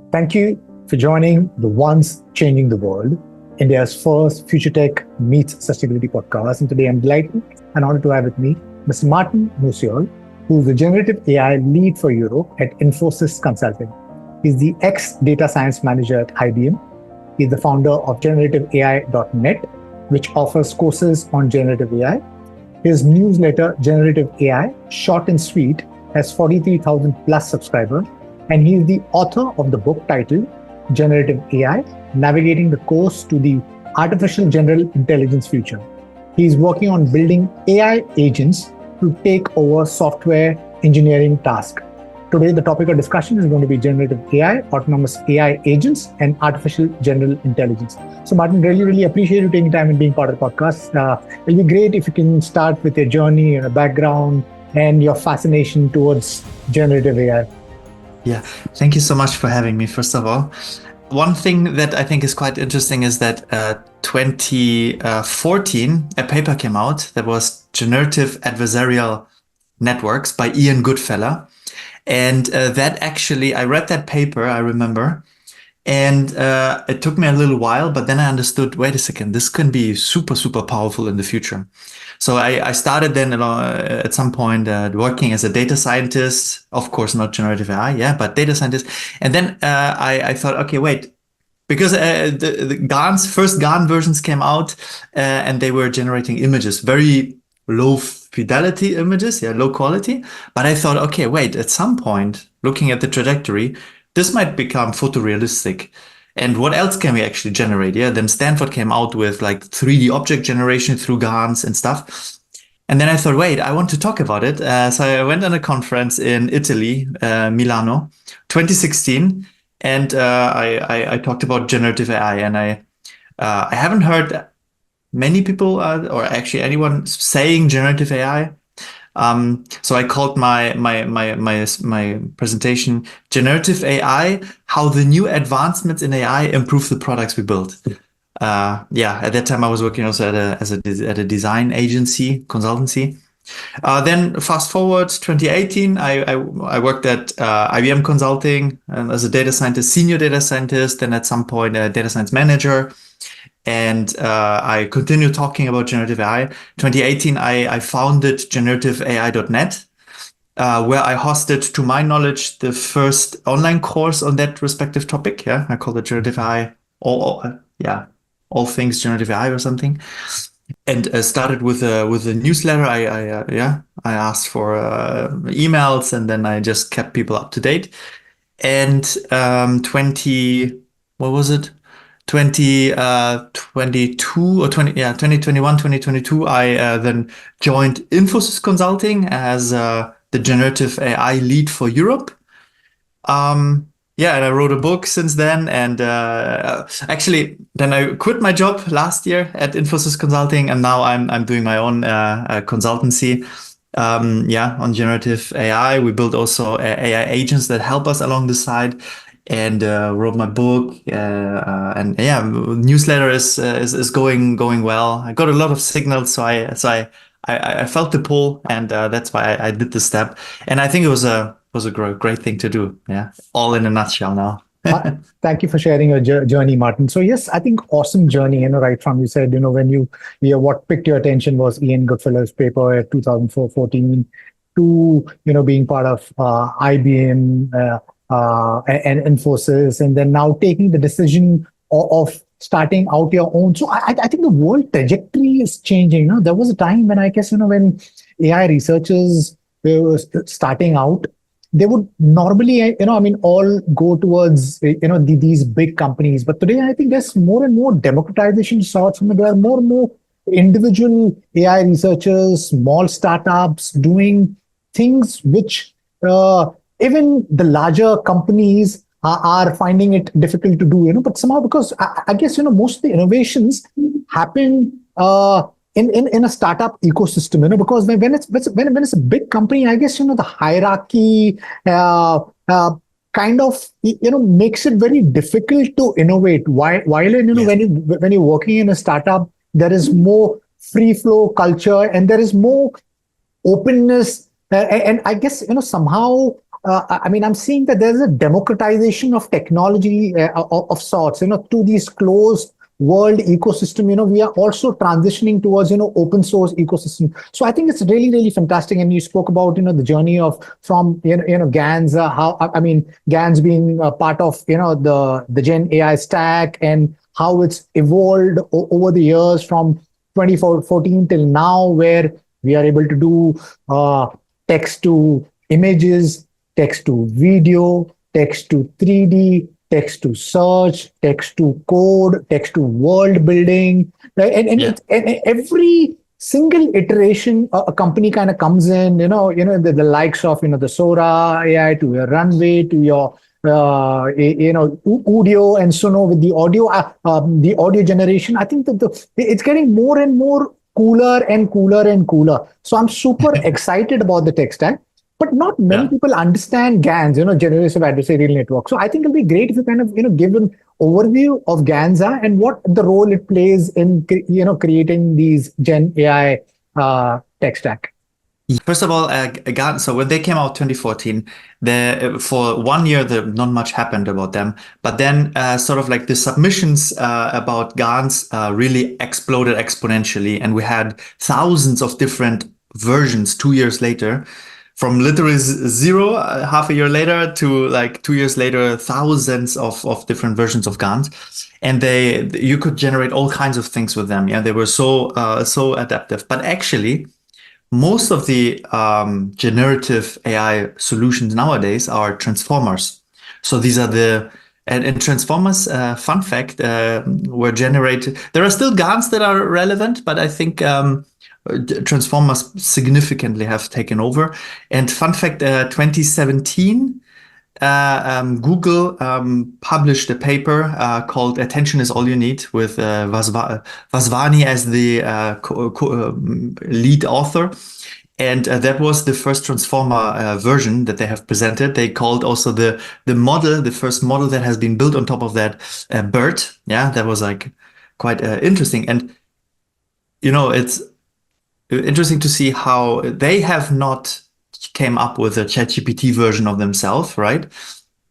Thank you for joining the Once Changing the World, India's first Future Tech Meets Sustainability podcast. And today I'm delighted and honored to have with me Mr. Martin Musiol, who is the Generative AI Lead for Europe at Infosys Consulting. He's the ex-data science manager at IBM. He's the founder of Generative.ai.net, which offers courses on generative AI. His newsletter, Generative AI, short and sweet, has 43,000 plus subscribers. And he is the author of the book titled Generative AI, Navigating the Course to the Artificial General Intelligence Future. He is working on building AI agents to take over software engineering tasks. Today, the topic of discussion is going to be generative AI, autonomous AI agents, and artificial general intelligence. So Martin, really appreciate you taking time and being part of the podcast. It'll be great if you can start with your journey, your background, and your fascination towards generative AI. Yeah, thank you so much for having me, first of all. One thing that I think is quite interesting is that 2014, a paper came out that was Generative Adversarial Networks by Ian Goodfellow. And that actually, I read that paper, I remember, and it took me a little while, but then I understood, wait a second, this can be super powerful in the future. So I started then at some point working as a data scientist, of course, not generative AI, but data scientist. And then I thought, okay, wait, because the GANs, first GAN versions came out and they were generating images, very low fidelity images, low quality. But I thought, okay, wait, at some point, looking at the trajectory, this might become photorealistic. And what else can we actually generate? Then Stanford came out with like 3D object generation through GANs and stuff. And then I thought, wait, I want to talk about it. So I went on a conference in Italy, Milano, 2016. And I talked about generative AI. And I haven't heard many people or actually anyone saying generative AI. So I called my presentation Generative AI, How the New Advancements in AI Improve the Products We Build. At that time I was working also at a design agency, consultancy. Then fast forward 2018, I worked at IBM Consulting as a data scientist, senior data scientist, then at some point a data science manager. And I continued talking about generative AI. 2018, I founded Generative.ai.net, where I hosted, to my knowledge, the first online course on that respective topic. I called it Generative AI, all things generative AI or something. And started with a newsletter. I asked for emails, and then I just kept people up to date. And 2021, 2022, I then joined Infosys Consulting as the Generative AI Lead for Europe. And I wrote a book since then. And actually, then I quit my job last year at Infosys Consulting, and now I'm doing my own consultancy. On generative AI. We build also AI agents that help us along the side. And wrote my book, newsletter is going well. I got a lot of signals, so I felt the pull, and that's why I did the step. And I think it was a great thing to do. All in a nutshell now. Thank you for sharing your journey, Martin. So yes, I think awesome journey. Right from you said, when what picked your attention was Ian Goodfellow's paper at 2014 to being part of IBM. And Infosys, and then now taking the decision of starting out your own. So I think the world trajectory is changing. There was a time when I guess, when AI researchers were starting out, they would normally, all go towards, these big companies. But today, I think there's more and more democratization sorts. There are more and more individual AI researchers, small startups doing things which even the larger companies are finding it difficult to do, but somehow, because I guess, most of the innovations happen in a startup ecosystem, because when it's a big company, I guess, the hierarchy kind of, makes it very difficult to innovate. While when you're working in a startup, there is more free flow culture and there is more openness. And I guess, somehow I mean, I'm seeing that there's a democratization of technology of sorts, to these closed world ecosystem. We are also transitioning towards, open source ecosystem. So I think it's really, really fantastic. And you spoke about, the journey of from, GANs, how, I mean, GANs being a part of, the Gen AI stack and how it's evolved over the years from 2014 till now, where we are able to do text to images, text to video, text to 3D, text to search, text to code, text to world building, right? And every single iteration, a company kind of comes in, the likes of, the Sora AI to your Runway to your, Udio and Suno with the audio generation. I think that it's getting more and more cooler and cooler and cooler. So I'm super excited about the tech stack. But not many people understand GANs, generative adversarial network. So I think it'll be great if you kind of, give an overview of GANs and what the role it plays in, creating these Gen AI tech stack. First of all, GAN, so when they came out 2014, for 1 year, not much happened about them. But then sort of like the submissions about GANs really exploded exponentially. And we had thousands of different versions 2 years later. From literally zero half a year later to like 2 years later, thousands of different versions of GANs, and you could generate all kinds of things with them. Yeah, they were so adaptive. But actually, most of the generative AI solutions nowadays are transformers. So these are and transformers, fun fact, were generated. There are still GANs that are relevant, but I think transformers significantly have taken over. And fun fact, 2017, Google published a paper called "Attention is All You Need" with Vaswani as the lead author. And that was the first transformer version that they have presented. They called also the model, the first model that has been built on top of that, BERT. Yeah, that was like quite interesting. And, it's interesting to see how they have not came up with a ChatGPT version of themselves, right?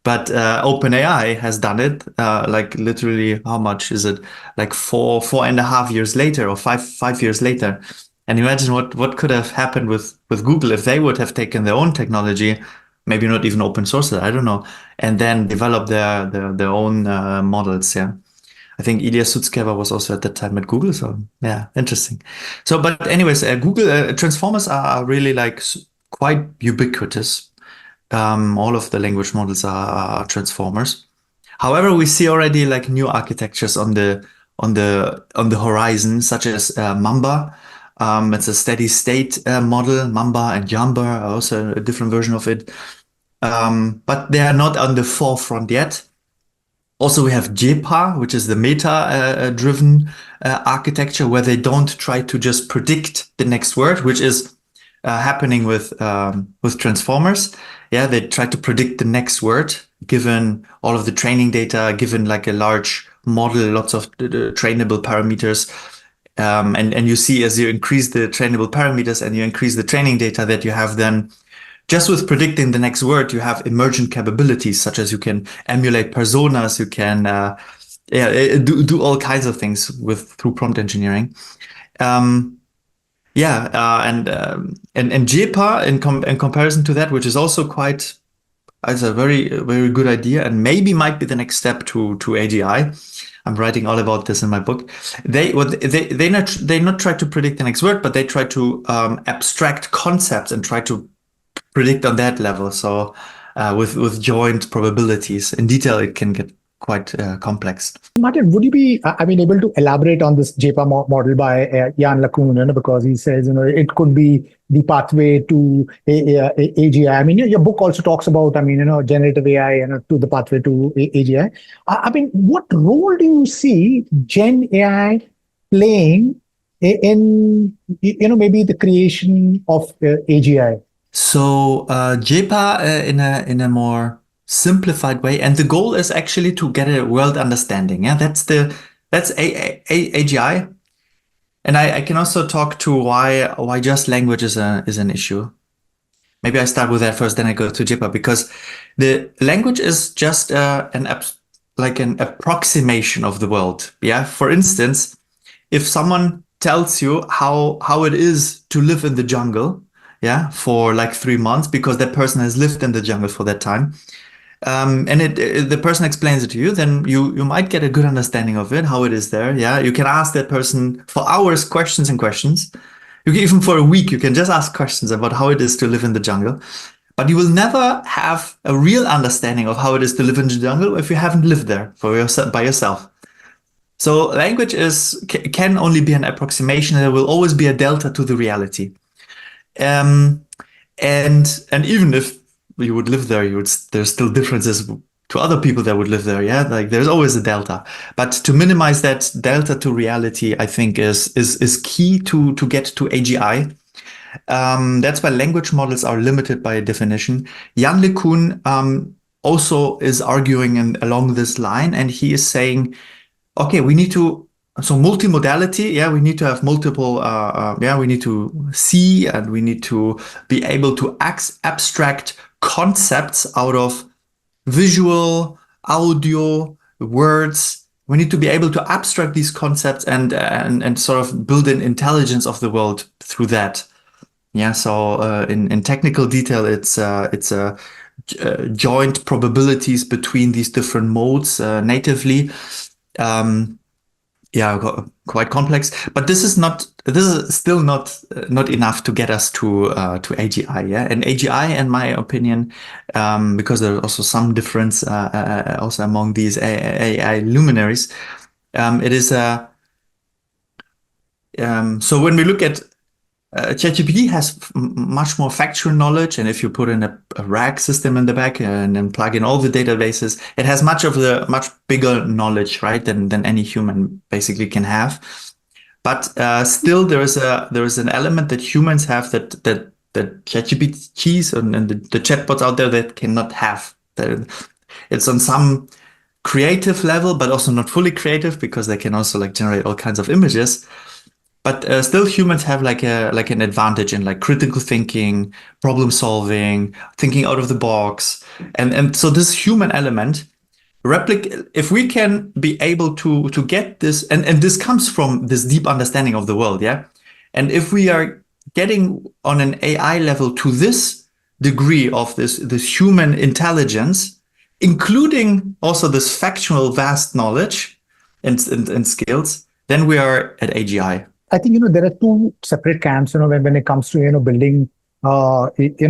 But OpenAI has done it. Like literally, how much is it? Like 4.5 years later, or five years later. And imagine what could have happened with Google if they would have taken their own technology, maybe not even open source it, I don't know, and then develop their own models. Yeah. I think Ilya Sutskever was also at that time at Google. So yeah, interesting. So, but anyways, Google transformers are really like quite ubiquitous. All of the language models are transformers. However, we see already like new architectures on the horizon, such as Mamba. It's a steady state model. Mamba and Jamba are also a different version of it. But they are not on the forefront yet. Also, we have V-JEPA, which is the meta-driven architecture, where they don't try to just predict the next word, which is happening with transformers. Yeah, they try to predict the next word, given all of the training data, given like a large model, lots of trainable parameters. And you see, as you increase the trainable parameters and you increase the training data that you have, then just with predicting the next word, you have emergent capabilities, such as you can emulate personas, you can do all kinds of things through prompt engineering. And V-JEPA in comparison to that, which is also quite as a very, very good idea, and maybe might be the next step to AGI. I'm writing all about this in my book. They not try to predict the next word, but they try to abstract concepts and try to predict on that level. So with joint probabilities. In detail, it can get quite complex. Martin, would you be, able to elaborate on this V-JEPA model by Yann lecun, because he says, it could be the pathway to AGI. I mean, your book also talks about, generative AI, to the pathway to AGI. What role do you see Gen AI playing in, maybe the creation of AGI? So V-JEPA in a more simplified way, and the goal is actually to get a world understanding. Yeah, that's AGI, and I can also talk to why just language is an issue. maybe I start with that first, then I go to JEPA, because the language is just like an approximation of the world. Yeah. For instance, if someone tells you how it is to live in the jungle, yeah, for like 3 months, because that person has lived in the jungle for that time, and the person explains it to you, then you might get a good understanding of it, how it is there. Yeah, you can ask that person for hours questions and questions. You can, even for a week, you can just ask questions about how it is to live in the jungle. But you will never have a real understanding of how it is to live in the jungle if you haven't lived there for yourself, by yourself. So language can only be an approximation. There will always be a delta to the reality. And even if you would live there, there's still differences to other people that would live there. Yeah, like there's always a delta. But to minimize that delta to reality, I think is key to get to AGI. That's why language models are limited by definition. Yann lecun also is arguing along this line, and he is saying, okay, we need to, so multimodality, yeah, we need to have multiple, we need to see, and we need to be able to abstract concepts out of visual, audio, words. We need to be able to abstract these concepts and sort of build an intelligence of the world through that. Yeah, so in technical detail, it's joint probabilities between these different modes natively. Yeah, quite complex, but this is still not enough to get us to AGI. Yeah, and AGI, in my opinion, because there's also some difference also among these AI luminaries, it is a so when we look at ChatGPT has much more factual knowledge, and if you put in a RAG system in the back and then plug in all the databases, it has much bigger knowledge, right, than any human basically can have. But still, there is an element that humans have that ChatGPTs and the chatbots out there that cannot have. It's on some creative level, but also not fully creative, because they can also like generate all kinds of images. But still, humans have like an advantage in like critical thinking, problem solving, thinking out of the box, and so this human element, if we can be able to get this, and this comes from this deep understanding of the world, yeah. And if we are getting on an AI level to this degree of this human intelligence, including also this factual vast knowledge and skills, then we are at AGI. I think, there are two separate camps, when it comes to, building,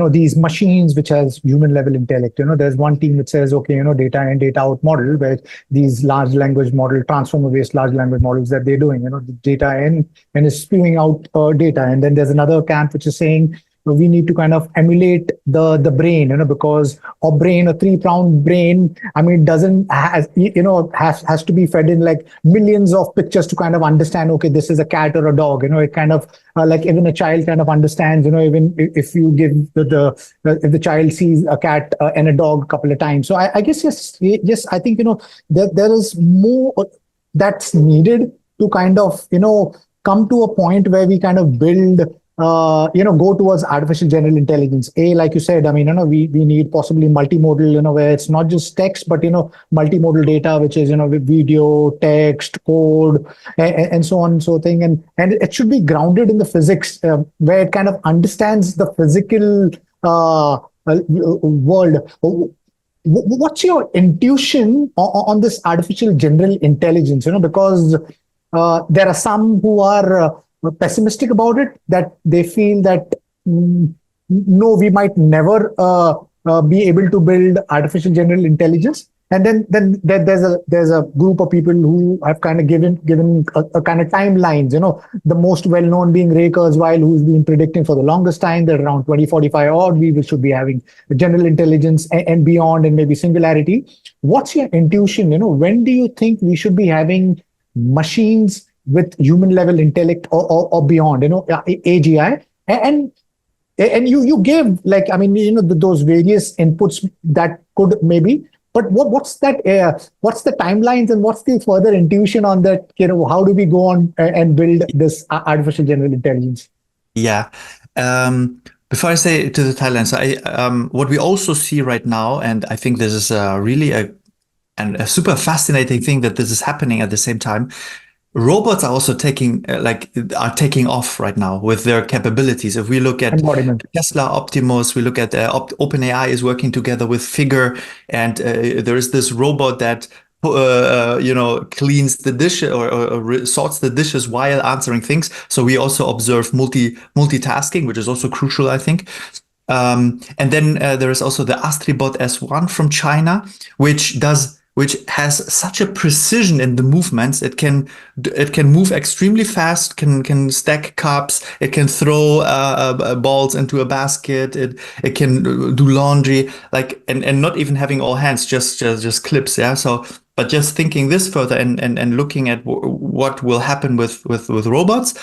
these machines which has human level intellect. There's one team which says, okay, data in, data out model, where these large language model, transformer-based large language models that they're doing, the data in and is spewing out data. And then there's another camp which is saying, we need to kind of emulate the brain, because a brain, a 3-pound brain, I mean, doesn't has to be fed in like millions of pictures to kind of understand, okay, this is a cat or a dog. It kind of like even a child kind of understands, even if you give if the child sees a cat and a dog a couple of times. So I guess, yes, I think, there is more that's needed to kind of, come to a point where we kind of build go towards artificial general intelligence. Like you said, I mean, we need possibly multimodal, where it's not just text, but, multimodal data, which is, with video, text, code, and so on and so thing. And it should be grounded in the physics, where it kind of understands the physical world. What's your intuition on this artificial general intelligence? Because there are some who are pessimistic about it, that they feel that no, we might never be able to build artificial general intelligence. And then there's a group of people who have kind of given a kind of timelines. The most well-known being Ray Kurzweil, who's been predicting for the longest time that around 2045 odd we should be having general intelligence and beyond, and maybe singularity. What's your intuition? When do you think we should be having machines with human level intellect or beyond, AGI? And you give, like, I mean, those various inputs that could maybe, but what's that? What's the timelines, and what's the further intuition on that? How do we go on and build this artificial general intelligence? Yeah. Before I say to the Thailand, so what we also see right now, and I think this is really a super fascinating thing that this is happening at the same time. Robots are also taking off right now with their capabilities. If we look at Embodiment. Tesla Optimus, we look at OpenAI is working together with Figure, and there is this robot that cleans the dish or sorts the dishes while answering things. So we also observe multitasking, which is also crucial, I think. And then there is also the Astribot S1 from China, which has such a precision in the movements. It can move extremely fast, can stack cups, it can throw balls into a basket, it can do laundry, like and not even having all hands, just clips, yeah. So but just thinking this further and looking at what will happen with robots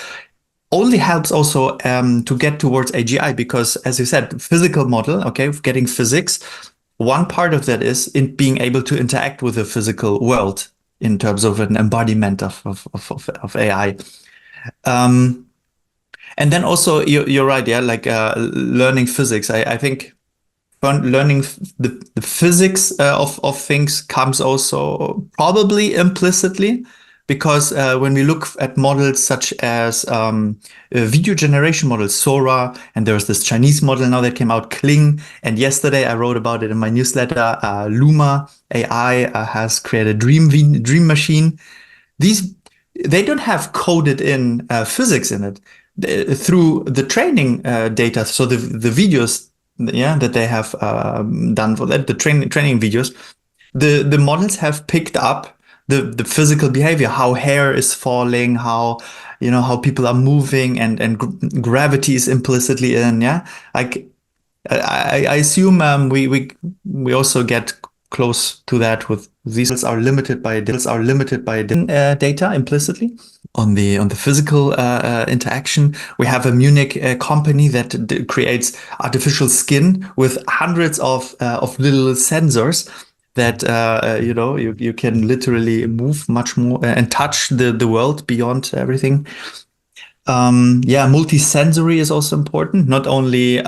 only helps also to get towards AGI, because as you said, physical model, okay, getting physics. One part of that is in being able to interact with the physical world in terms of an embodiment of AI. And then also you're right, yeah, like learning physics. I think learning the physics of things comes also probably implicitly, because when we look at models such as video generation models, Sora, and there's this Chinese model now that came out, Kling, and yesterday I wrote about it in my newsletter, Luma AI has created Dream Machine. They don't have coded in physics in it. Through the training data, so the videos, yeah, that they have done for that, the training videos, the models have picked up the physical behavior, how hair is falling, how people are moving, and gravity is implicitly in, yeah. Like I assume we also get close to that with these are limited by data implicitly. On the physical interaction, we have a Munich company that creates artificial skin with hundreds of little sensors that you can literally move much more and touch the world beyond everything. Multisensory is also important. Not only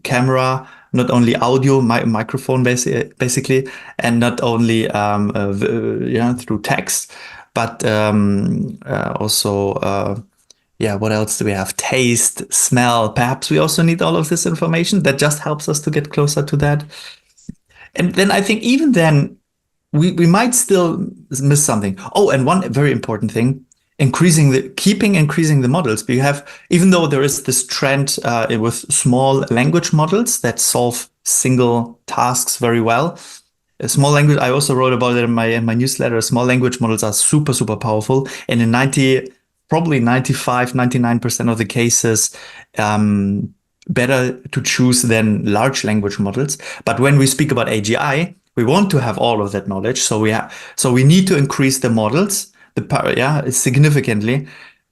camera, not only audio, microphone basically, and not only through text, but also what else do we have? Taste, smell. Perhaps we also need all of this information that just helps us to get closer to that. And then I think even then we might still miss something. Oh, and one very important thing, increasing the models. We have, even though there is this trend with small language models that solve single tasks very well. A small language, I also wrote about it in my newsletter. Small language models are super, super powerful. And in probably 95, 99% of the cases, better to choose than large language models. But when we speak about AGI, we want to have all of that knowledge. So we need to increase the models, significantly,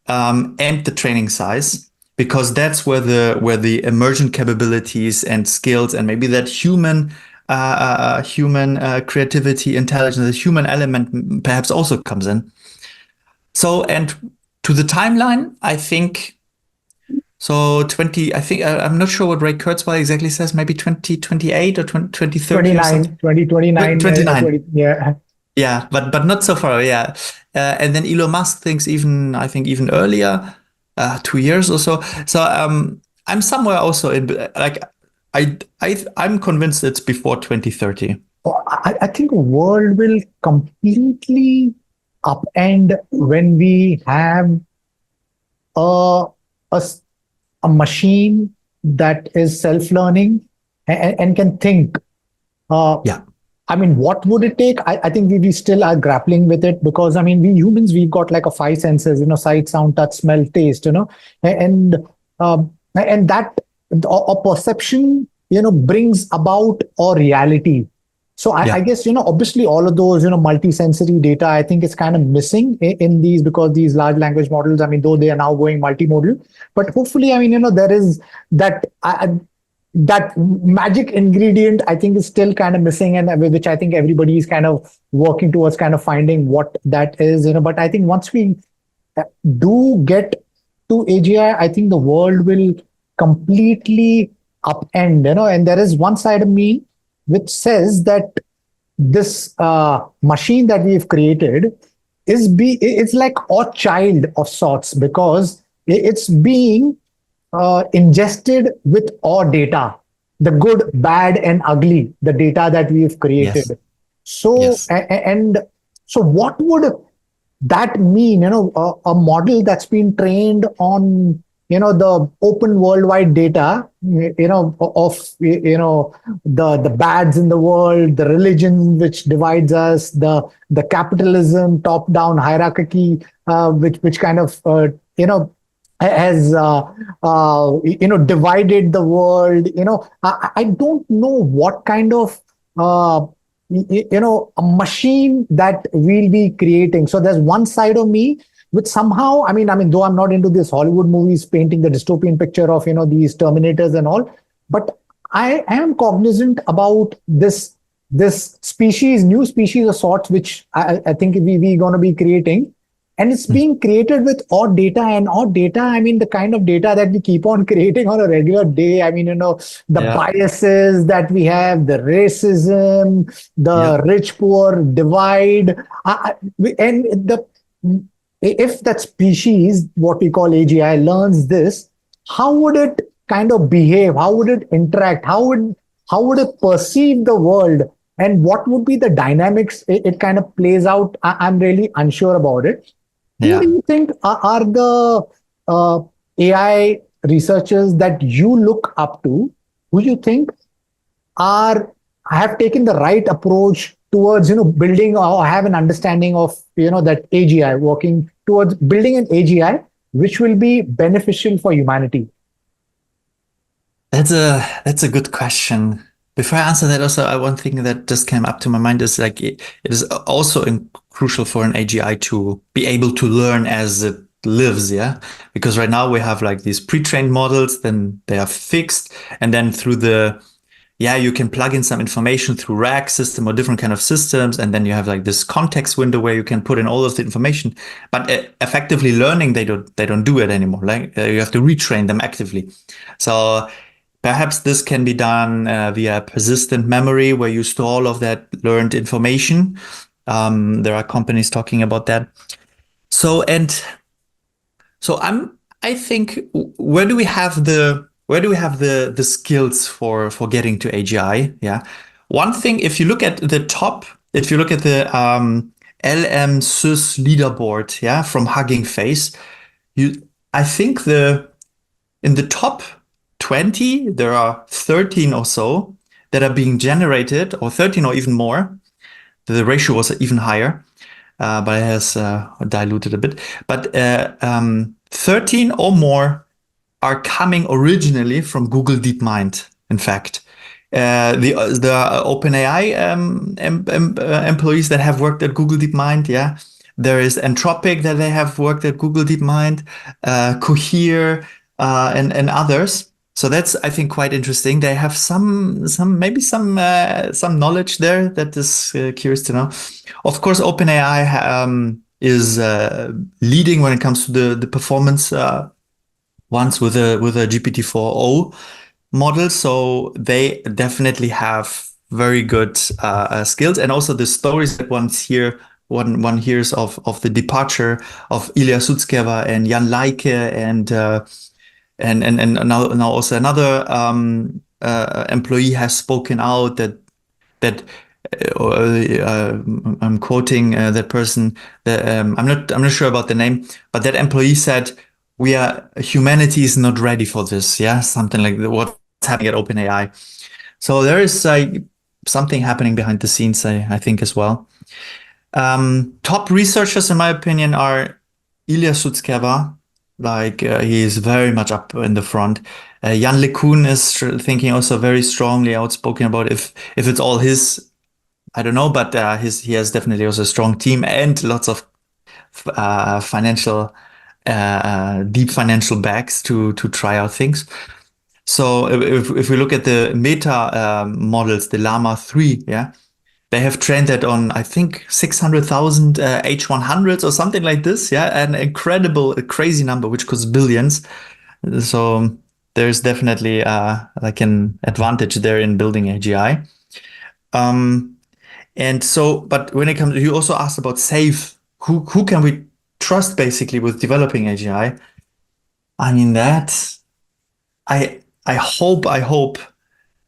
and the training size, because that's where the emergent capabilities and skills and maybe that human creativity, intelligence, the human element perhaps also comes in. So, and to the timeline, I think. So I'm not sure what Ray Kurzweil exactly says, maybe 2028 or 2030 or something. 2029. 2029. Yeah. Yeah, but not so far, yeah. And then Elon Musk thinks even earlier, 2 years or so. So I'm somewhere also in, like, I'm convinced it's before 2030. I think the world will completely upend when we have a machine that is self-learning and can think. I mean, what would it take? I think we still are grappling with it, because I mean, we humans, we've got like 5 senses, sight, sound, touch, smell, taste, and that a perception, brings about a reality. So I guess, obviously all of those, multi-sensory data, I think is kind of missing in these, because these large language models, I mean, though they are now going multimodal, but hopefully, I mean, there is that magic ingredient, I think, is still kind of missing, and which I think everybody is kind of working towards kind of finding what that is, but I think once we do get to AGI, I think the world will completely upend, and there is one side of me which says that this machine that we've created it's like a child of sorts, because it's being ingested with our data, the good, bad, and ugly, the data that we've Yes. created. So, Yes. and so what would that mean? A model that's been trained on, the open worldwide data, of, the bads in the world, the religion which divides us, the capitalism, top-down hierarchy, which kind of, has divided the world. I don't know what kind of a machine that we'll be creating. So there's one side of me which somehow, I mean, though I'm not into this Hollywood movies painting the dystopian picture of these Terminators and all, but I am cognizant about this species, new species of sorts, which I think we're going to be creating. And it's being created with odd data, and odd data, I mean, the kind of data that we keep on creating on a regular day. I mean, the Yeah. biases that we have, the racism, Yeah. the rich poor divide. And if that species, what we call AGI, learns this, how would it kind of behave? How would it interact? How would it perceive the world? And what would be the dynamics it kind of plays out? I'm really unsure about it. Who do Yeah. you think are the AI researchers that you look up to, who you think are have taken the right approach towards building or have an understanding of that AGI, working towards building an AGI which will be beneficial for humanity? That's a good question. Before I answer that, also, one thing that just came up to my mind is like it is also crucial for an AGI to be able to learn as it lives, yeah. Because right now we have like these pre-trained models, then they are fixed, and then through you can plug in some information through RAG system or different kind of systems, and then you have like this context window where you can put in all of the information. But effectively learning, they don't do it anymore. Like you have to retrain them actively. So perhaps this can be done via persistent memory, where you store all of that learned information. There are companies talking about that. So I think where do we have the skills for getting to AGI? Yeah, one thing, if you look at the LM Sys leaderboard, yeah, from Hugging Face, I think in the top 20, there are 13 or so that are being generated, or 13 or even more. The ratio was even higher, but it has diluted a bit. But 13 or more are coming originally from Google DeepMind, in fact. The OpenAI employees that have worked at Google DeepMind, yeah. There is Anthropic that they have worked at Google DeepMind, Cohere, and others. So that's, I think, quite interesting. They have some knowledge there that is curious to know. Of course, OpenAI is leading when it comes to the performance ones with a GPT-4o model. So they definitely have very good skills, and also the stories that one hears of the departure of Ilya Sutskever and Yann and now also another employee has spoken out that I'm quoting that person. That I'm not sure about the name, but that employee said, humanity is not ready for this. Yeah, something like what's happening at OpenAI. So there is something happening behind the scenes, I think, as well. Top researchers, in my opinion, are Ilya Sutskever. Like he is very much up in the front. Yann lecun is thinking also very strongly, outspoken about if it's all his, I don't know, but he has definitely also a strong team and lots of deep financial bags to try out things. So if we look at the meta models, the Llama 3, yeah, they have trained that on, I think, 600,000 H100s or something like this. Yeah, an incredible, crazy number, which costs billions. So there's definitely like an advantage there in building AGI. And so, but when it comes, you also asked about safe. Who can we trust basically with developing AGI? I mean I hope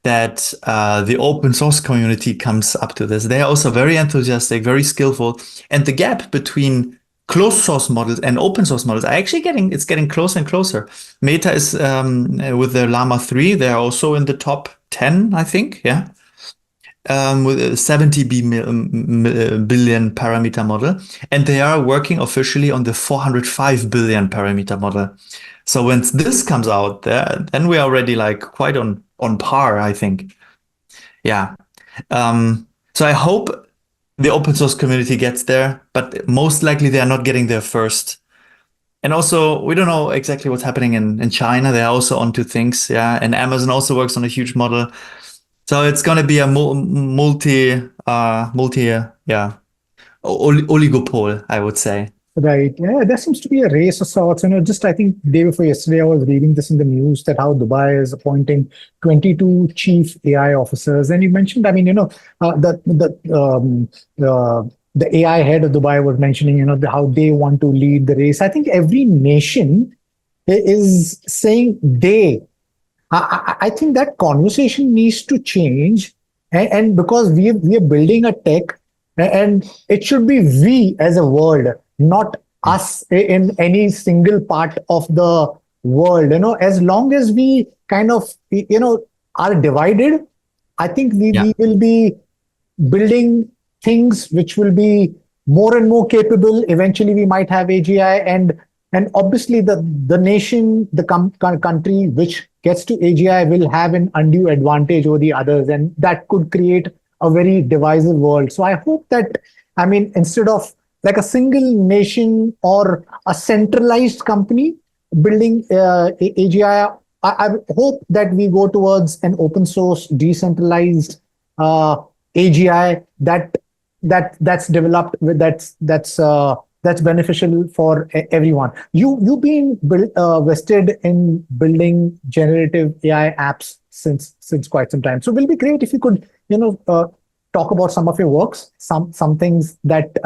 that the open source community comes up to this. They are also very enthusiastic, very skillful, and the gap between closed source models and open source models are actually getting closer and closer. Meta is with the Llama 3, they're also in the top 10, I think, yeah. With a 70 billion parameter model, and they are working officially on the 405 billion parameter model. So when this comes out, then we are already like quite on par, I think. Yeah. So I hope the open source community gets there, but most likely they are not getting there first. And also, we don't know exactly what's happening in China. They're also onto things, yeah. And Amazon also works on a huge model. So it's going to be a oligopole, I would say. Right. Yeah, there seems to be a race of sorts. Just I think day before yesterday, I was reading this in the news that how Dubai is appointing 22 chief AI officers. And you mentioned, I mean, the AI head of Dubai was mentioning, how they want to lead the race. I think every nation is saying they. I think that conversation needs to change, and because we are building a tech, and it should be we as a world, not us in any single part of the world. As long as we kind of are divided, I think we will be building things which will be more and more capable. Eventually, we might have AGI, and obviously the nation, the country which gets to AGI will have an undue advantage over the others, and that could create a very divisive world. So I hope that, I mean, instead of like a single nation or a centralized company building AGI, I hope that we go towards an open source, decentralized AGI that's developed with that's beneficial for everyone. You've been vested in building generative AI apps since quite some time. So it will be great if you could talk about some of your works, some things that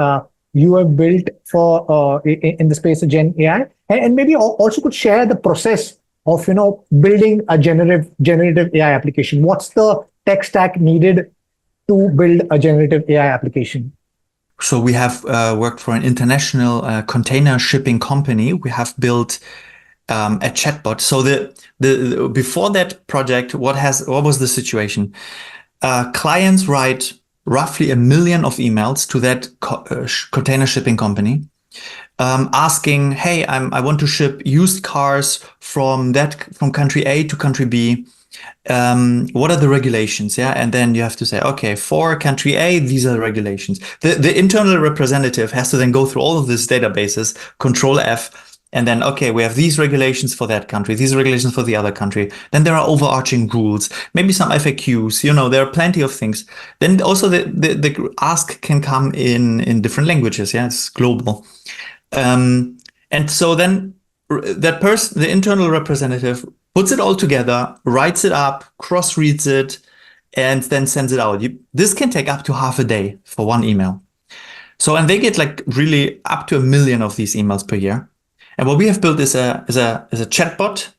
you have built for in the space of Gen AI, and maybe also could share the process of building a generative AI application. What's the tech stack needed to build a generative AI application? So we have worked for an international container shipping company. We have built a chatbot. So the before that project, what was the situation? Clients write roughly 1 million of emails to that container shipping company, asking, "Hey, I want to ship used cars from country A to country B. What are the regulations?" Yeah, and then you have to say, okay, for country A, these are the regulations. The internal representative has to then go through all of these databases, Control F, and then, okay, we have these regulations for that country, these regulations for the other country. Then there are overarching rules, maybe some FAQs, there are plenty of things. Then also the ask can come in different languages. Yeah, it's global. And so then that person, the internal representative, puts it all together, writes it up, cross-reads it, and then sends it out. This can take up to half a day for one email. So, and they get like really up to 1 million of these emails per year. And what we have built is a chatbot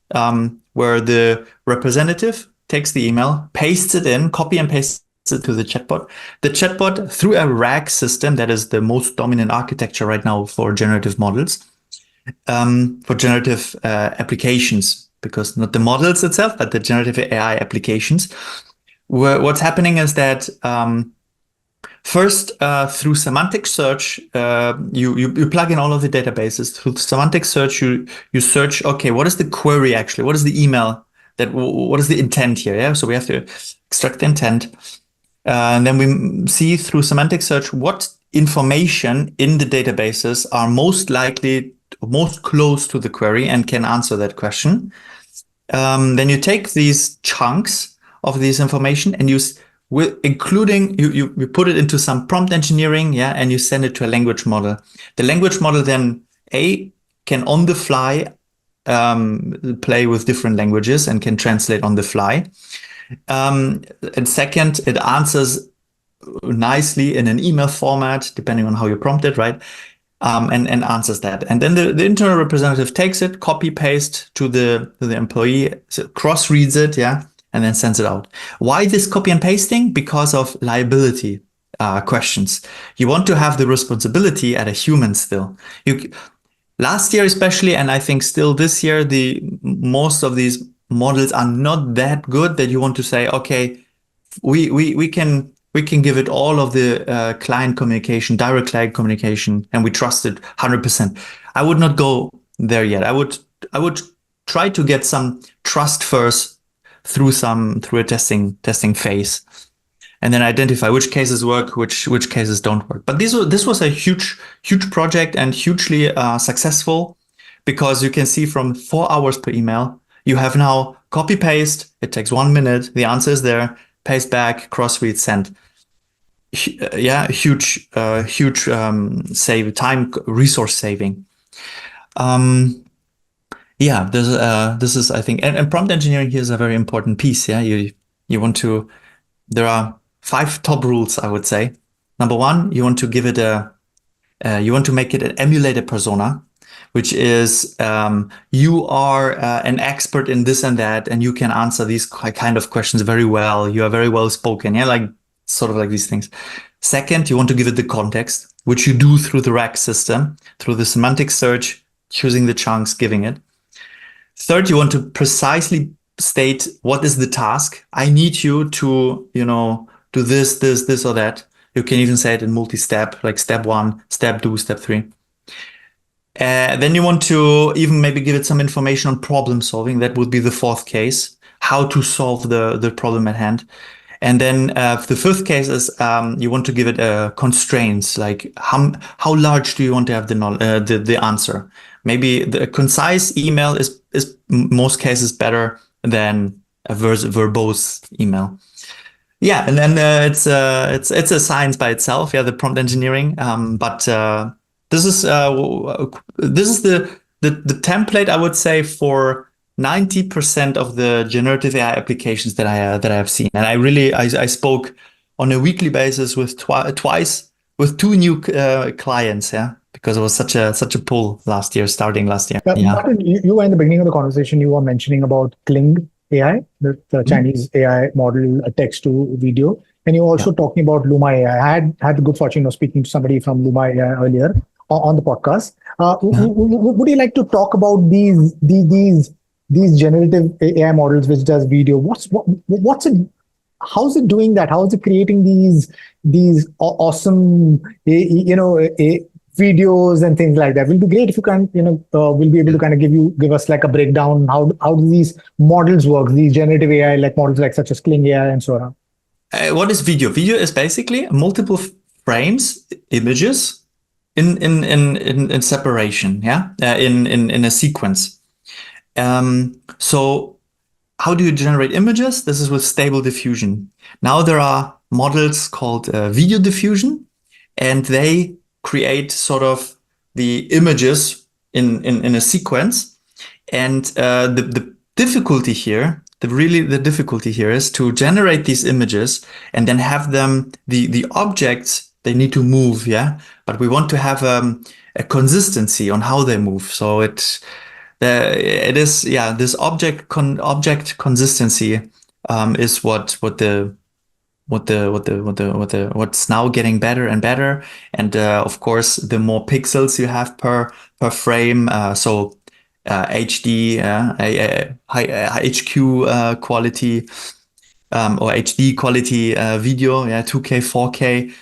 where the representative takes the email, pastes it in, copy and pastes it to the chatbot. The chatbot, through a RAG system, that is the most dominant architecture right now for generative models, for generative applications, because not the models itself, but the generative AI applications. What's happening is that first, through semantic search, you plug in all of the databases. Through semantic search, you search, okay, what is the query actually? What is the email? What is the intent here? Yeah, so we have to extract the intent. And then we see through semantic search what information in the databases are most likely, most close to the query and can answer that question. Then you take these chunks of this information and you put it into some prompt engineering, yeah, and you send it to a language model. The language model then can on the fly play with different languages and can translate on the fly. And second, it answers nicely in an email format, depending on how you prompt it, right? And answers that. And then the internal representative takes it, copy paste to the employee, so cross reads it, yeah, and then sends it out. Why this copy and pasting? Because of liability questions. You want to have the responsibility at a human still. Last year especially, and I think still this year, most of these models are not that good that you want to say, okay, we can give it all of the client communication, direct client communication, and we trust it 100%. I would not go there yet. I would try to get some trust first through a testing phase, and then identify which cases work, which cases don't work. But this was a huge project and hugely successful, because you can see from 4 hours per email, you have now copy paste. It takes 1 minute. The answer is there. Paste back, cross read, send. Yeah, huge save time, resource saving. Yeah, this is I think, and prompt engineering here is a very important piece. Yeah, you want to. There are 5 top rules, I would say. Number 1, you want to give it you want to make it an emulated persona, which is you are an expert in this and that, and you can answer these kind of questions very well. You are very well spoken. Yeah, like sort of like these things. Second, you want to give it the context, which you do through the RAG system, through the semantic search, choosing the chunks, giving it. Third, you want to precisely state what is the task. I need you to, do this, or that. You can even say it in multi-step, like step 1, step 2, step 3. Then you want to even maybe give it some information on problem solving. That would be the 4th case, how to solve the problem at hand. And then the 5th case is you want to give it constraints, like how large do you want to have the answer. Maybe the concise email is most cases better than a verbose email. Yeah, and then it's a science by itself. Yeah, the prompt engineering. But this is the template, I would say, for 90% of the generative AI applications that I have seen. And I spoke on a weekly basis with twice with 2 new clients. Yeah, because it was such a pull starting last year. Yeah. Martin, you were in the beginning of the conversation. You were mentioning about Kling AI, the Chinese AI model, text to video, and you're also talking about Luma AI. I had the good fortune of speaking to somebody from Luma AI earlier on the podcast. Would you like to talk about these generative AI models which does video? What's it? How's it doing that? How is it creating these awesome videos and things like that? Will be great if you can, we'll be able to kind of give us like a breakdown. How do these models work? These generative AI like models like such as Kling AI and so on. What is video? Video is basically multiple frames, images in separation. Yeah, in a sequence. So how do you generate images? This is with stable diffusion. Now there are models called video diffusion, and they create sort of the images in a sequence. And the difficulty here, the difficulty here is to generate these images and then have them, the objects, they need to move, yeah? But we want to have a consistency on how they move. So it is, yeah, this object consistency is what's now getting better and better. And of course, the more pixels you have per frame, so HD, high HQ quality or HD quality video, yeah, 2K, 4K.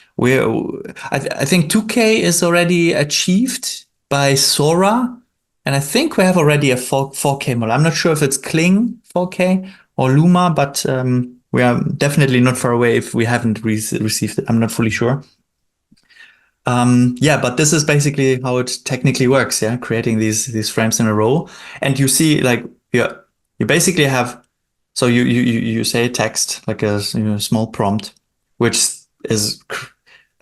I think 2K is already achieved by Sora, and I think we have already a 4K model. I'm not sure if it's Kling 4K or Luma, but we are definitely not far away if we haven't received it. I'm not fully sure. Yeah, but this is basically how it technically works. Yeah, creating these frames in a row, and you see, like, you basically have. So you say text, like a small prompt, which is,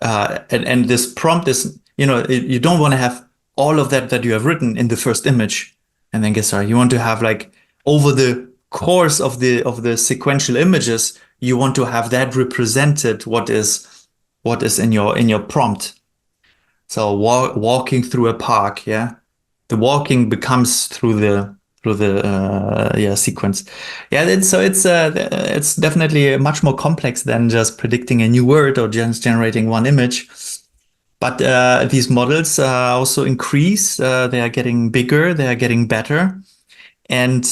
and this prompt is, you don't want to have all of that you have written in the first image. and then get started. You want to have like over the course of the sequential images, you want to have that represented what is in your prompt. So walking through a park, yeah, the walking becomes through the sequence. Yeah, it's definitely much more complex than just predicting a new word or just generating one image. But these models also increase. They are getting bigger. They are getting better. And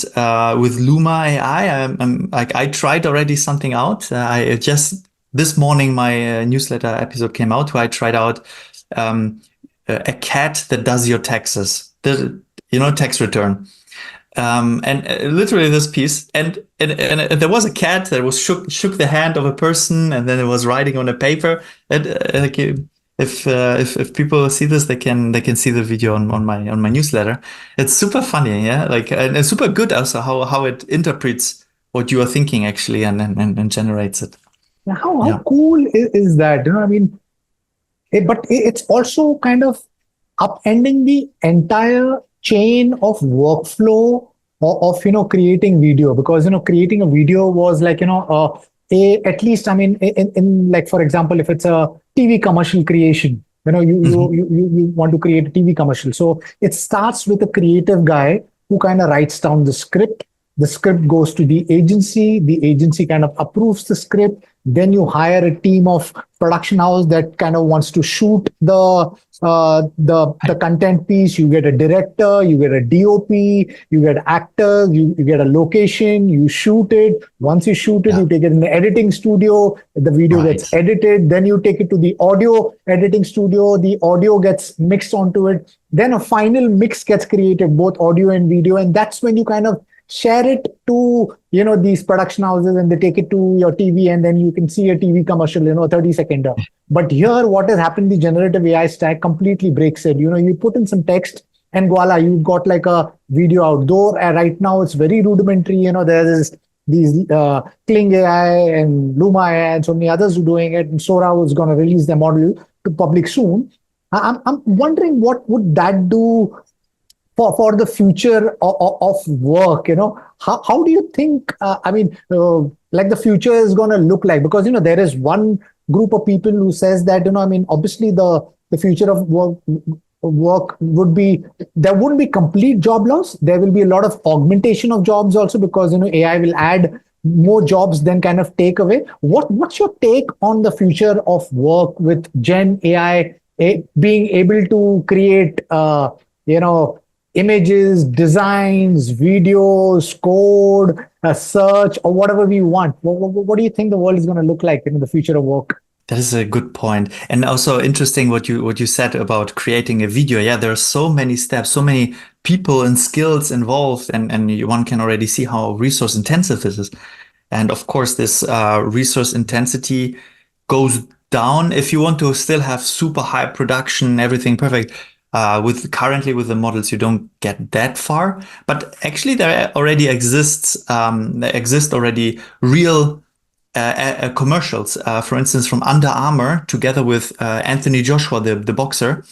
with Luma AI, I tried already something out. I just this morning my newsletter episode came out where I tried out a cat that does your taxes, tax return. And literally this piece, and there was a cat that was shook the hand of a person, and then it was writing on a paper. And like if people see this, they can see the video on my newsletter. It's super funny, yeah, like and it's super good also how it interprets what you are thinking actually and generates it. How cool is that? I mean, but it's also kind of upending the entire chain of workflow of creating video, because creating a video was like at least, I mean, in like, for example, if it's a TV commercial creation, you want to create a TV commercial, so it starts with a creative guy who kind of writes down the script. The script goes to the agency kind of approves the script, then you hire a team of production house that kind of wants to shoot the content piece. You get a director, you get a DOP, you get actors, you get a location, you shoot it. Once you shoot it, you take it in the editing studio, the video gets edited, then you take it to the audio editing studio, the audio gets mixed onto it, then a final mix gets created, both audio and video, and that's when you kind of share it to these production houses, and they take it to your TV, and then you can see a TV commercial, 30-second. But here, what has happened, the generative AI stack completely breaks it. You put in some text, and voila, you've got like a video out. Though right now it's very rudimentary. There's these Kling AI and Luma AI and so many others who are doing it. And Sora is going to release their model to public soon. I'm wondering what would that do for the future of work. How do you think, like the future is going to look like? Because, there is one group of people who says that, obviously the future of work would be, there wouldn't be complete job loss. There will be a lot of augmentation of jobs also, because, AI will add more jobs than kind of take away. What's your take on the future of work with Gen AI being able to create, images, designs, videos, code, search, or whatever we want? What do you think the world is going to look like in the future of work? That is a good point. And also interesting what you said about creating a video. Yeah, there are so many steps, so many people and skills involved, and one can already see how resource intensive this is. And of course, this resource intensity goes down if you want to still have super high production, everything perfect. Currently with the models, you don't get that far, but actually there exist already real commercials. For instance, from Under Armour, together with Anthony Joshua, the boxer,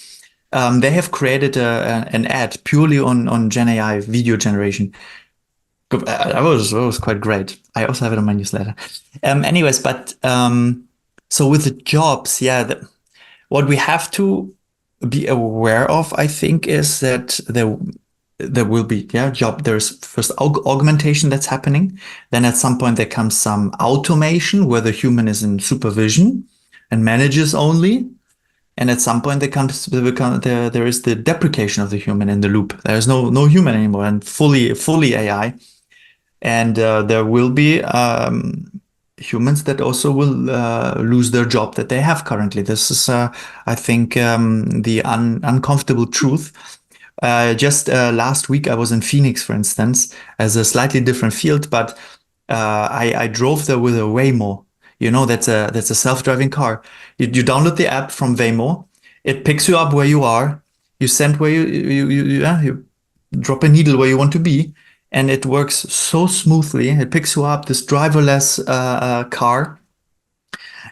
they have created an ad purely on GenAI video generation. That was quite great. I also have it on my newsletter. Anyways, but so with the jobs, what we have to be aware of, I think, is that there will be job. There's first augmentation that's happening. Then at some point there comes some automation where the human is in supervision and manages only. And at some point there is the deprecation of the human in the loop. There is no human anymore and fully AI. And there will be humans that also will lose their job that they have currently. This is, I think, the uncomfortable truth. Just last week, I was in Phoenix, for instance, as a slightly different field, but I drove there with a Waymo. That's a self-driving car. You download the app from Waymo. It picks you up where you are. You send where you drop a needle where you want to be. And it works so smoothly. It picks you up, this driverless car.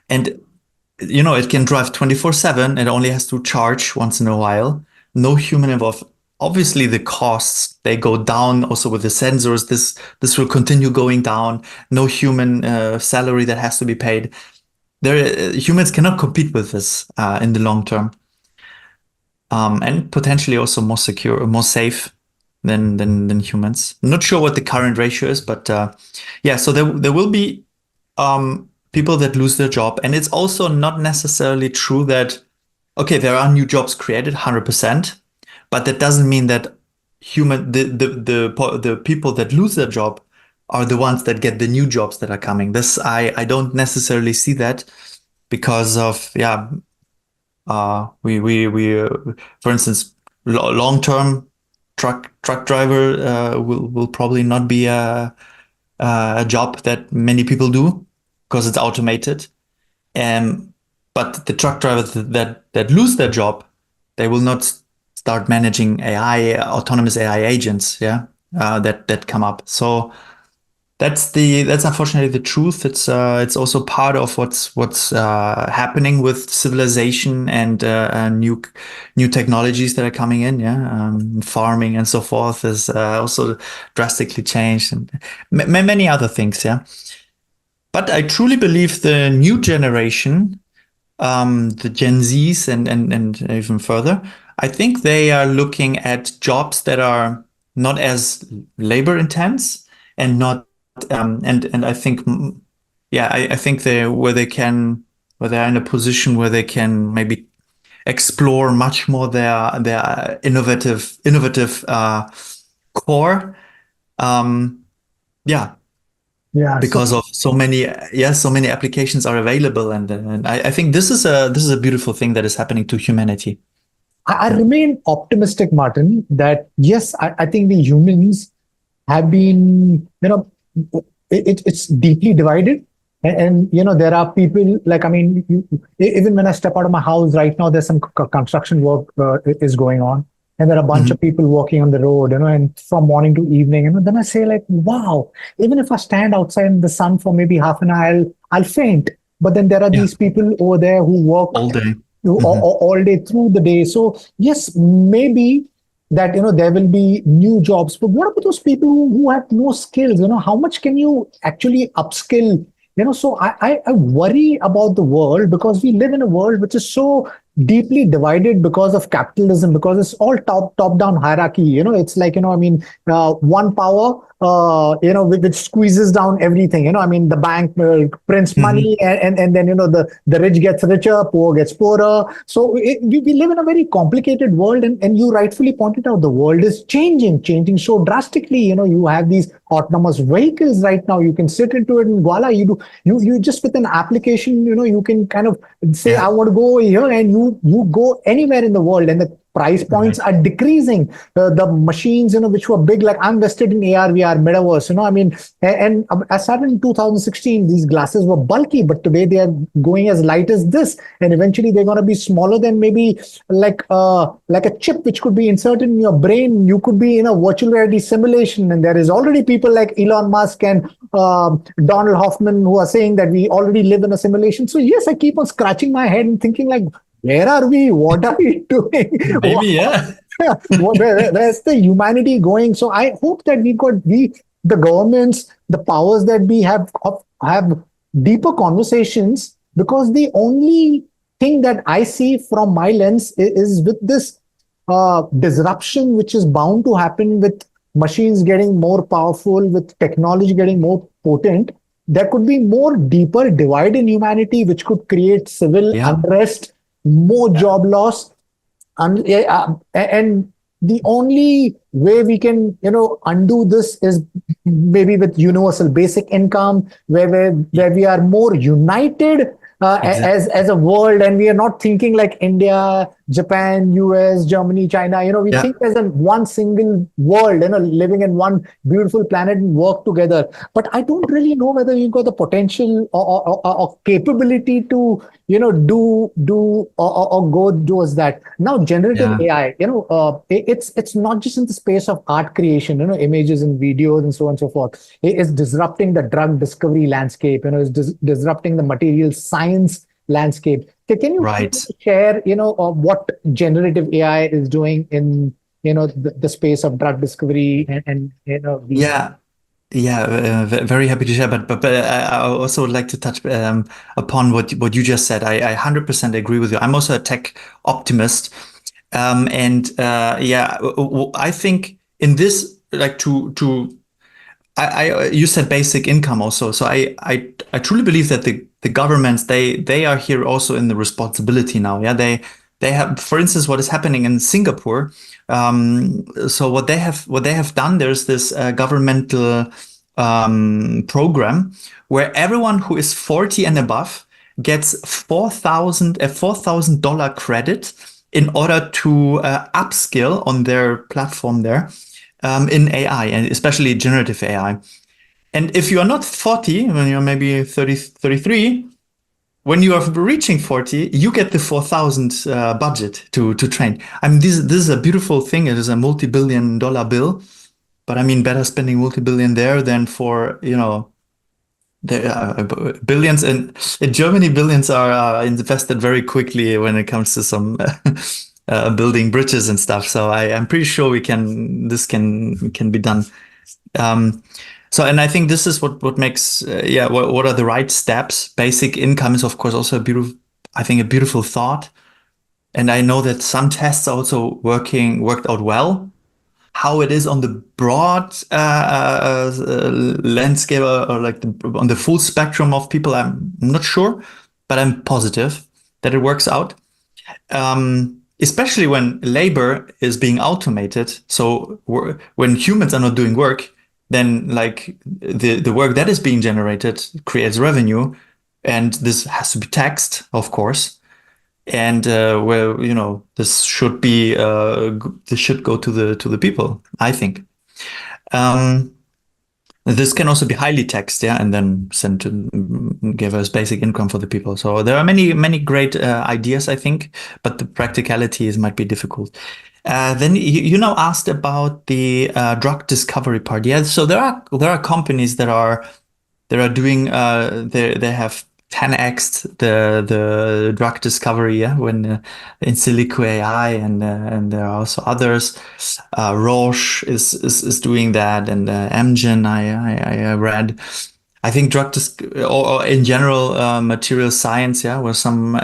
And, it can drive 24/7. It only has to charge once in a while. No human involved. obviously the costs, they go down also with the sensors. This will continue going down. No human salary that has to be paid. Humans cannot compete with this in the long term, and potentially also more secure, more safe than humans. I'm not sure what the current ratio is, but yeah. So there will be people that lose their job, and it's also not necessarily true that okay, there are new jobs created 100%, but that doesn't mean that the people that lose their job are the ones that get the new jobs that are coming. This I don't necessarily see that because of we for instance long term truck driver will probably not be a job that many people do because it's automated. But the truck drivers that lose their job, they will not start managing AI, autonomous AI agents, that come up. So that's unfortunately the truth. It's also part of what's happening with civilization and new technologies that are coming in. Farming and so forth is also drastically changed, and many other things. But I truly believe the new generation, the Gen Zs and even further, I think they are looking at jobs that are not as labor intense and not and I think I think where they're in a position where they can maybe explore much more their innovative core. Yeah, Yeah. because of so many applications are available, and I think this is a beautiful thing that is happening to humanity. I remain optimistic, Martin, that yes, I think the humans have been, it's deeply divided. There are people like, I mean, even when I step out of my house right now, there's some construction work is going on. And there are a bunch of people walking on the road, and from morning to evening. And then I say like, wow, even if I stand outside in the sun for maybe half an hour, I'll faint. But then there are these people over there who work all day. All day through the day. So yes, maybe that there will be new jobs, but what about those people who have no skills? How much can you actually upskill? So I worry about the world, because we live in a world which is so deeply divided because of capitalism, because it's all top down hierarchy. It's like one power which squeezes down everything. I mean, the bank prints money, and then the rich gets richer, poor gets poorer. So we live in a very complicated world, and you rightfully pointed out the world is changing so drastically. You have these autonomous vehicles right now. You can sit into it and voila, you just with an application, you can kind of say, I want to go here, and you go anywhere in the world, and the price points are decreasing. The machines, which were big, like I'm vested in AR, VR, metaverse, I mean, and I started in 2016, these glasses were bulky, but today they are going as light as this. And eventually they're going to be smaller than maybe like a chip, which could be inserted in your brain. You could be in a virtual reality simulation. And there is already people like Elon Musk and Donald Hoffman who are saying that we already live in a simulation. So yes, I keep on scratching my head and thinking like, where are we? What are we doing? Maybe, yeah. Where's the humanity going? So I hope that the governments, the powers that we have deeper conversations, because the only thing that I see from my lens is with this disruption, which is bound to happen with machines getting more powerful, with technology getting more potent. There could be more deeper divide in humanity, which could create civil unrest, more job loss, and the only way we can undo this is maybe with universal basic income, where we are more united as a world, and we are not thinking like India, Japan, US, Germany, China. We think as a one single world, living in one beautiful planet and work together. But I don't really know whether you've got the potential or capability to do or go towards that. Now, generative AI, it's not just in the space of art creation, images and videos and so on and so forth. It is disrupting the drug discovery landscape, it's disrupting the material science landscape. Can you share, what generative AI is doing in the space of drug discovery and these. Yeah. Yeah, very happy to share. But I also would like to touch upon what you just said. I 100% agree with you. I'm also a tech optimist, and yeah, I think in this, like you said basic income also. So I truly believe that the governments, they are here also in the responsibility now. Yeah, they have, for instance, what is happening in Singapore. So what they have done, there's this governmental program where everyone who is 40 and above gets $4,000 credit in order to upskill on their platform there in AI, and especially generative AI. And if you are not 40, when you're maybe 30, 33, when you are reaching 40, you get the 4,000 budget to train. I mean, this is a beautiful thing. It is a multi-billion-dollar bill, but I mean, better spending multi-billion there than for, there are billions in Germany. Billions are invested very quickly when it comes to some building bridges and stuff. So I'm pretty sure this can be done. So, and I think this is what makes, what are the right steps? Basic income is, of course, also I think a beautiful thought. And I know that some tests are also worked out well. How it is on the broad landscape, or like on the full spectrum of people, I'm not sure, but I'm positive that it works out. Especially when labor is being automated. So when humans are not doing work, then like the work that is being generated creates revenue, and this has to be taxed, of course. And this should go to the people, I think. This can also be highly taxed, yeah, and then sent to give us basic income for the people. So there are many great ideas, I think, but the practicality might be difficult. Then you now asked about the drug discovery part. Yeah, so there are companies that are doing they have 10x the drug discovery, yeah, when in silico AI, and there are also others. Roche is doing that, and Amgen I read. I think or in general material science, yeah, where some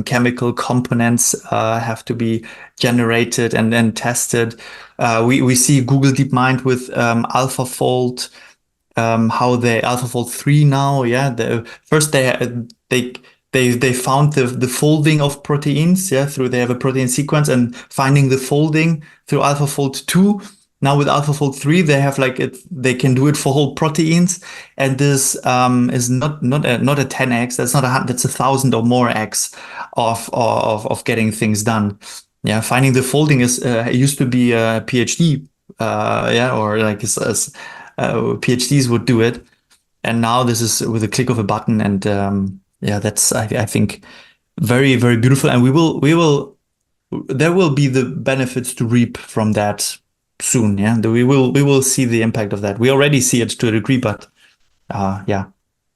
chemical components have to be generated and then tested. We see Google DeepMind with AlphaFold. How they AlphaFold 3 now, yeah. First they found the folding of proteins, yeah, they have a protein sequence, and finding the folding through AlphaFold 2. Now with AlphaFold 3, they have they can do it for whole proteins, and this is not a 10x. That's 1,000 or more x of getting things done. Yeah, finding the folding it used to be a PhD, or like PhDs would do it, and now this is with a click of a button, and that's I think very, very beautiful, and there will be the benefits to reap from that soon. Yeah, we will see the impact of that. We already see it to a degree, but yeah,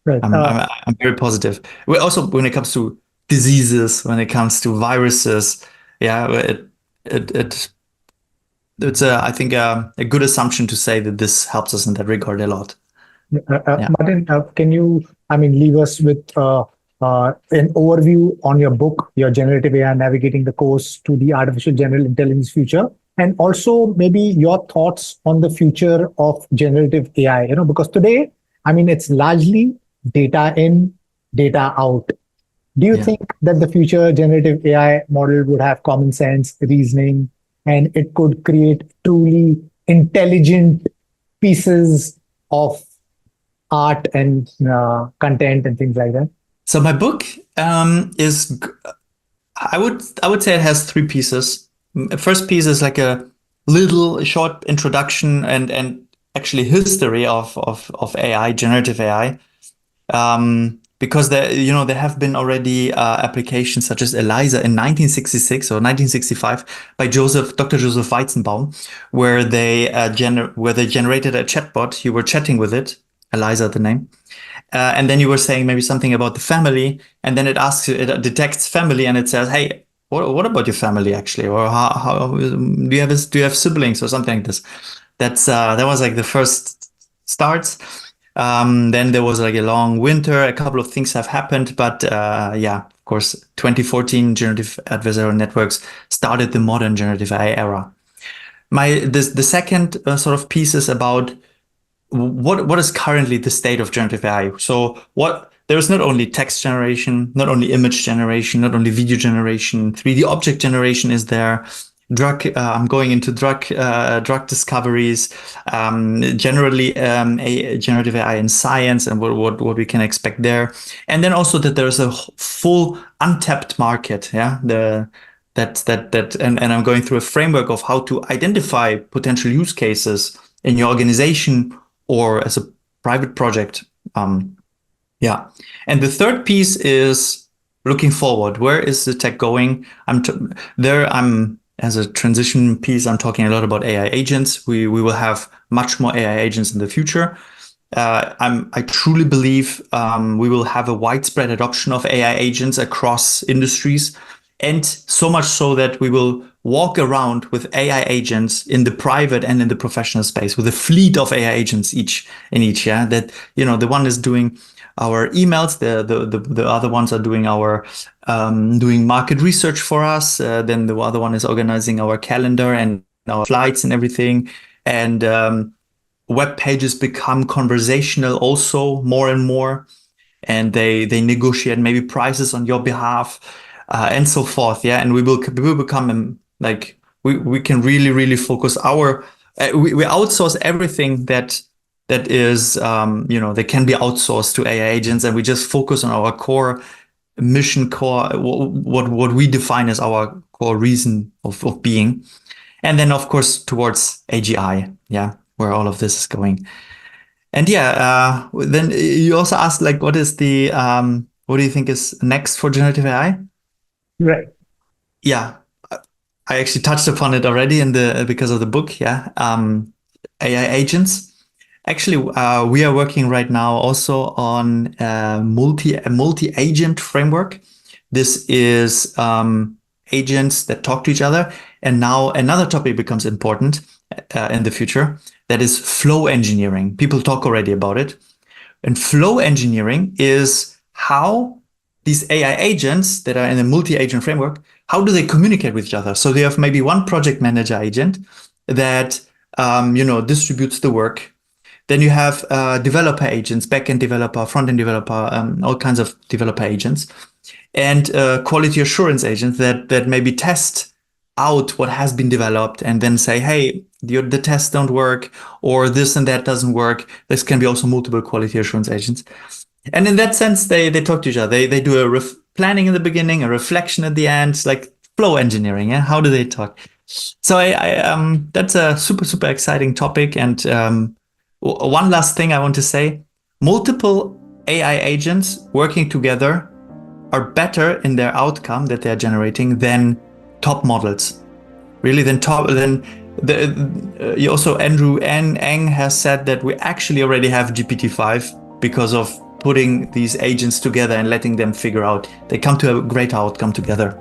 Right. I'm very positive. Also, when it comes to diseases, when it comes to viruses, yeah, it's I think a good assumption to say that this helps us in that regard a lot. Martin, can you, leave us with an overview on your book, your Generative AI Navigating the Course to the Artificial General Intelligence Future, and also maybe your thoughts on the future of generative AI? Because today, it's largely data in, data out. Do you think that the future generative AI model would have common sense, reasoning, and it could create truly intelligent pieces of art and content and things like that? So my book is, I would say it has 3 pieces. First piece is like a little short introduction and actually history of AI, generative AI. Because there have been already applications such as ELIZA in 1966 or 1965 by Dr. Joseph Weizenbaum, where they generated a chatbot. You were chatting with it, ELIZA, the name, and then you were saying maybe something about the family, and then it detects family, and it says, "Hey, what about your family actually, or how do you have siblings or something like this? That was like the first starts. Then there was like a long winter. A couple of things have happened, but yeah, of course, 2014 generative adversarial networks started the modern generative AI era. The second sort of piece is about what is currently the state of generative AI. So there is not only text generation, not only image generation, not only video generation, 3D object generation is there. I'm going into drug discoveries, generally a generative AI in science and what we can expect there. And then also that there's a full untapped market. Yeah. And I'm going through a framework of how to identify potential use cases in your organization or as a private project. Yeah. And the third piece is looking forward. Where is the tech going? As a transition piece, I'm talking a lot about AI agents. We will have much more AI agents in the future. I truly believe we will have a widespread adoption of AI agents across industries, and so much so that we will walk around with AI agents in the private and in the professional space with a fleet of AI agents each. Yeah, that the one is doing our emails, the other ones are doing our doing market research for us. Then the other one is organizing our calendar and our flights and everything. And web pages become conversational also more and more, and they negotiate maybe prices on your behalf and so forth. Yeah, and we will become like we can really focus we outsource everything that is that can be outsourced to AI agents, and we just focus on our core mission, what we define as our core reason of being. And then of course towards AGI, yeah, where all of this is going. And yeah, then you also asked like what do you think is next for generative AI? Right. Yeah, I actually touched upon it already because of the book. Yeah, AI agents. Actually, we are working right now also on a multi-agent framework. This is agents that talk to each other. And now another topic becomes important in the future. That is flow engineering. People talk already about it. And flow engineering is how these AI agents that are in a multi-agent framework, how do they communicate with each other? So they have maybe one project manager agent that distributes the work. Then you have developer agents, backend developer, front-end developer, all kinds of developer agents, and quality assurance agents that maybe test out what has been developed and then say, hey, the tests don't work, or this and that doesn't work. This can be also multiple quality assurance agents. And in that sense, they talk to each other. They do a planning in the beginning, a reflection at the end. It's like flow engineering. Yeah, how do they talk? So that's a super exciting topic. And one last thing I want to say: multiple AI agents working together are better in their outcome that they are generating than top models. Really, you also Andrew Ng has said that we actually already have GPT-5 because of putting these agents together and letting them figure out. They come to a great outcome together.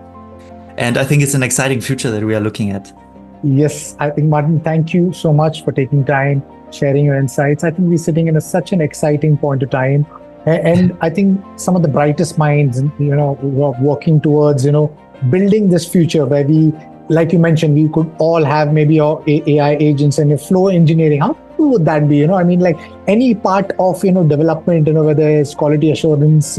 And I think it's an exciting future that we are looking at. Yes, I think, Martin, thank you so much for taking time, sharing your insights. I think we're sitting in such an exciting point of time. And I think some of the brightest minds, working towards, building this future where we, like you mentioned, we could all have maybe our AI agents and flow engineering. How cool would that be? I mean, like any part of, development, whether it's quality assurance,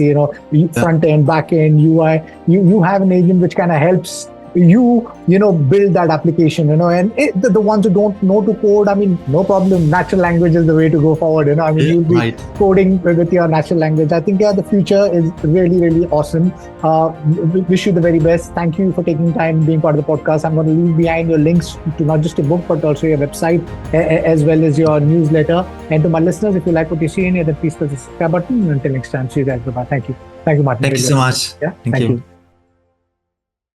front end, back end, UI, you have an agent which kind of helps you build that application, and the ones who don't know to code, I mean, no problem. Natural language is the way to go forward. I mean, you'll be coding with your natural language. I think, the future is really awesome. Wish you the very best. Thank you for taking time being part of the podcast. I'm going to leave behind your links to not just your book, but also your website, as well as your newsletter. And to my listeners, if you like what you see in here, then please press the subscribe button. Until next time, see you guys. Bye-bye. Thank you. Thank you, Martin. Thank you so much. Yeah. Thank you.